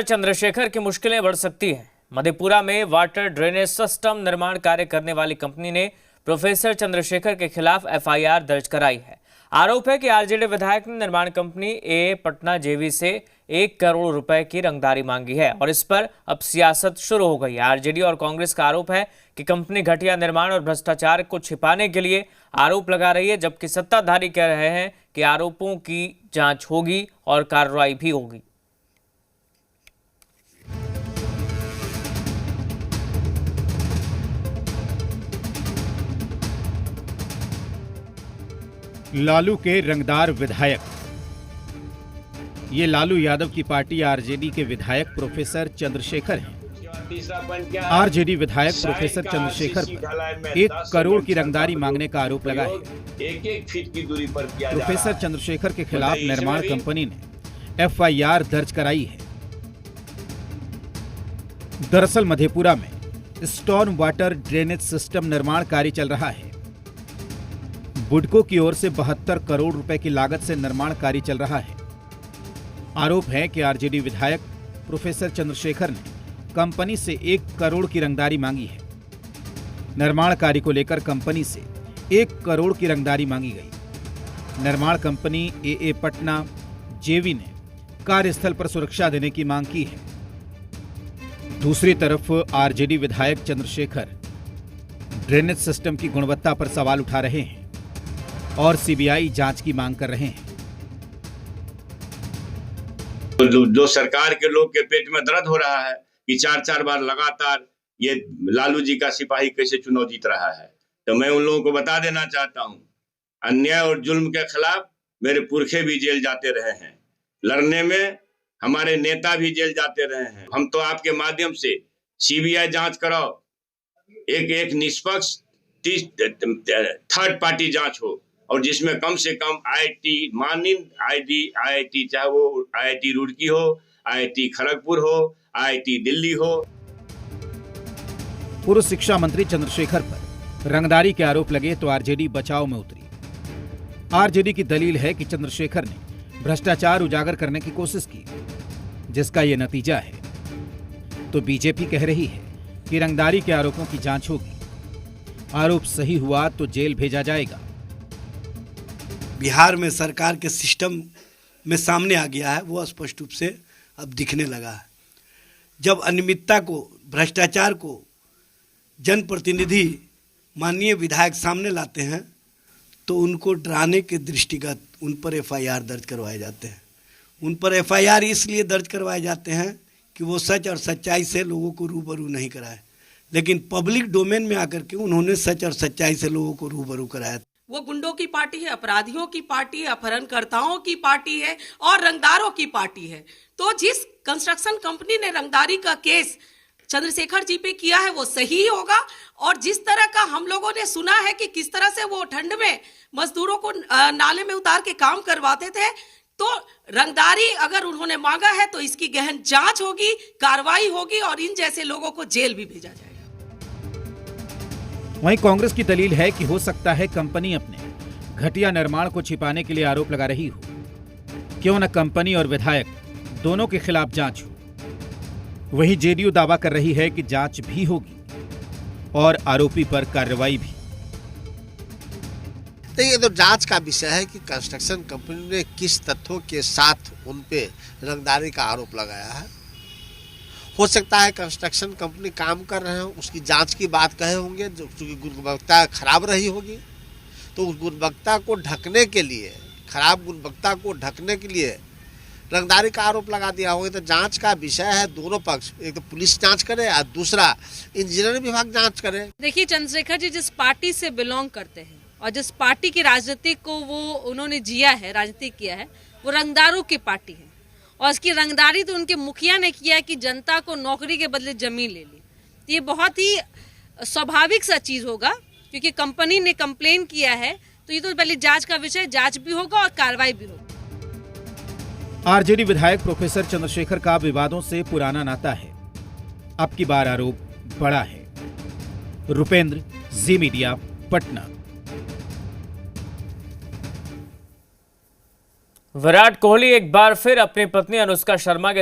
चंद्रशेखर की मुश्किलें बढ़ सकती हैं। मधेपुरा में वाटर ड्रेनेज सिस्टम निर्माण कार्य करने वाली कंपनी ने प्रोफेसर चंद्रशेखर के खिलाफ एफआईआर दर्ज कराई है। आरोप है कि आरजेडी विधायक ने निर्माण कंपनी ए पटना जेवी से 1 करोड़ रुपए की रंगदारी मांगी है और इस पर अब सियासत शुरू हो गई है। आरजेडी और कांग्रेस का आरोप है कि कंपनी घटिया निर्माण और भ्रष्टाचार को छिपाने के लिए आरोप लगा रही है, जबकि सत्ताधारी कह रहे हैं कि आरोपों की जांच होगी और कार्रवाई भी होगी। लालू के रंगदार विधायक। ये लालू यादव की पार्टी आरजेडी के विधायक प्रोफेसर चंद्रशेखर हैं। आरजेडी विधायक प्रोफेसर चंद्रशेखर पर 1 करोड़ की रंगदारी मांगने का आरोप लगा है। एक फीट की दूरी पर किया प्रोफेसर चंद्रशेखर के खिलाफ निर्माण कंपनी ने एफआईआर दर्ज कराई है। दरअसल मधेपुरा में स्टॉर्म वाटर ड्रेनेज सिस्टम निर्माण कार्य चल रहा है। बुडको की ओर से 72 करोड़ रुपए की लागत से निर्माण कार्य चल रहा है। आरोप है कि आरजेडी विधायक प्रोफेसर चंद्रशेखर ने कंपनी से 1 करोड़ की रंगदारी मांगी है। निर्माण कार्य को लेकर कंपनी से 1 करोड़ की रंगदारी मांगी गई। निर्माण कंपनी ए पटना जेवी ने कार्यस्थल पर सुरक्षा देने की मांग की है। दूसरी तरफ आरजेडी विधायक चंद्रशेखर ड्रेनेज सिस्टम की गुणवत्ता पर सवाल उठा रहे हैं और सीबीआई जांच की मांग कर रहे हैं। जो सरकार के लोग के पेट में दर्द हो रहा है कि 4-4 बार लगातार ये लालू जी का सिपाही कैसे चुनाव जीत रहा है, तो मैं उन लोगों को बता देना चाहता हूं, अन्याय और जुल्म के खिलाफ मेरे पुरखे भी जेल जाते रहे हैं। लड़ने में हमारे नेता भी जेल जाते रहे हैं। हम तो आपके माध्यम से सीबीआई जांच कराओ, एक निष्पक्ष थर्ड पार्टी जांच हो और जिसमें कम से कम आईआईटी माननीय आईआईटी, चाहे वो आईआईटी रुड़की हो, आईआईटी खड़गपुर हो, आईआईटी दिल्ली हो। पूर्व शिक्षा मंत्री चंद्रशेखर पर रंगदारी के आरोप लगे तो आरजेडी बचाव में उतरी। आरजेडी की दलील है कि चंद्रशेखर ने भ्रष्टाचार उजागर करने की कोशिश की, जिसका ये नतीजा है। तो बीजेपी कह रही है कि रंगदारी के आरोपों की जांच होगी। आरोप सही हुआ तो जेल भेजा जाएगा। बिहार में सरकार के सिस्टम में सामने आ गया है, वो स्पष्ट रूप से अब दिखने लगा है। जब अनियमितता को, भ्रष्टाचार को जनप्रतिनिधि माननीय विधायक सामने लाते हैं तो उनको डराने के दृष्टिगत उन पर एफआईआर दर्ज करवाए जाते हैं। उन पर एफआईआर इसलिए दर्ज करवाए जाते हैं कि वो सच और सच्चाई से लोगों को रूबरू नहीं कराए, लेकिन पब्लिक डोमेन में आकर के उन्होंने सच और सच्चाई से लोगों को रूबरू कराया। वो गुंडों की पार्टी है, अपराधियों की पार्टी है, अपहरणकर्ताओं की पार्टी है और रंगदारों की पार्टी है। तो जिस कंस्ट्रक्शन कंपनी ने रंगदारी का केस चंद्रशेखर जी पे किया है वो सही होगा। और जिस तरह का हम लोगों ने सुना है कि किस तरह से वो ठंड में मजदूरों को नाले में उतार के काम करवाते थे, तो रंगदारी अगर उन्होंने मांगा है तो इसकी गहन जांच होगी, कार्रवाई होगी और इन जैसे लोगों को जेल भी भेजा जाएगा। वहीं कांग्रेस की दलील है कि हो सकता है कंपनी अपने घटिया निर्माण को छिपाने के लिए आरोप लगा रही हो। क्यों न कंपनी और विधायक दोनों के खिलाफ जांच हो। वहीं जेडीयू दावा कर रही है कि जांच भी होगी और आरोपी पर कार्रवाई भी। ये तो जांच का विषय है कि कंस्ट्रक्शन कंपनी ने किस तथ्यों के साथ उन पे रंगदारी का आरोप लगाया है। हो सकता है कंस्ट्रक्शन कंपनी काम कर रहे हो, उसकी जांच की बात कहे होंगे, जो चूंकि गुणवत्ता खराब रही होगी, तो उस गुणवत्ता को ढकने के लिए, खराब गुणवत्ता को ढकने के लिए रंगदारी का आरोप लगा दिया होगा। तो जांच का विषय है, दोनों पक्ष, एक तो पुलिस जांच करे और दूसरा इंजीनियरिंग विभाग जांच करे। देखिए, चंद्रशेखर जी जिस पार्टी से बिलोंग करते हैं और जिस पार्टी की राजनीति को वो उन्होंने जिया है, राजनीति किया है, वो रंगदारों की पार्टी है। और इसकी रंगदारी तो उनके मुखिया ने किया कि जनता को नौकरी के बदले जमीन ले ली। तो ये बहुत ही स्वाभाविक सा चीज होगा, क्योंकि कंपनी ने कंप्लेन किया है, तो ये तो पहले जांच का विषय, जांच भी होगा और कार्रवाई भी होगी। आरजेडी विधायक प्रोफेसर चंद्रशेखर का विवादों से पुराना नाता है। अब की बार आरोप बड़ा है। रुपेंद्र, जी मीडिया, पटना। विराट कोहली एक बार फिर अपनी पत्नी अनुष्का शर्मा के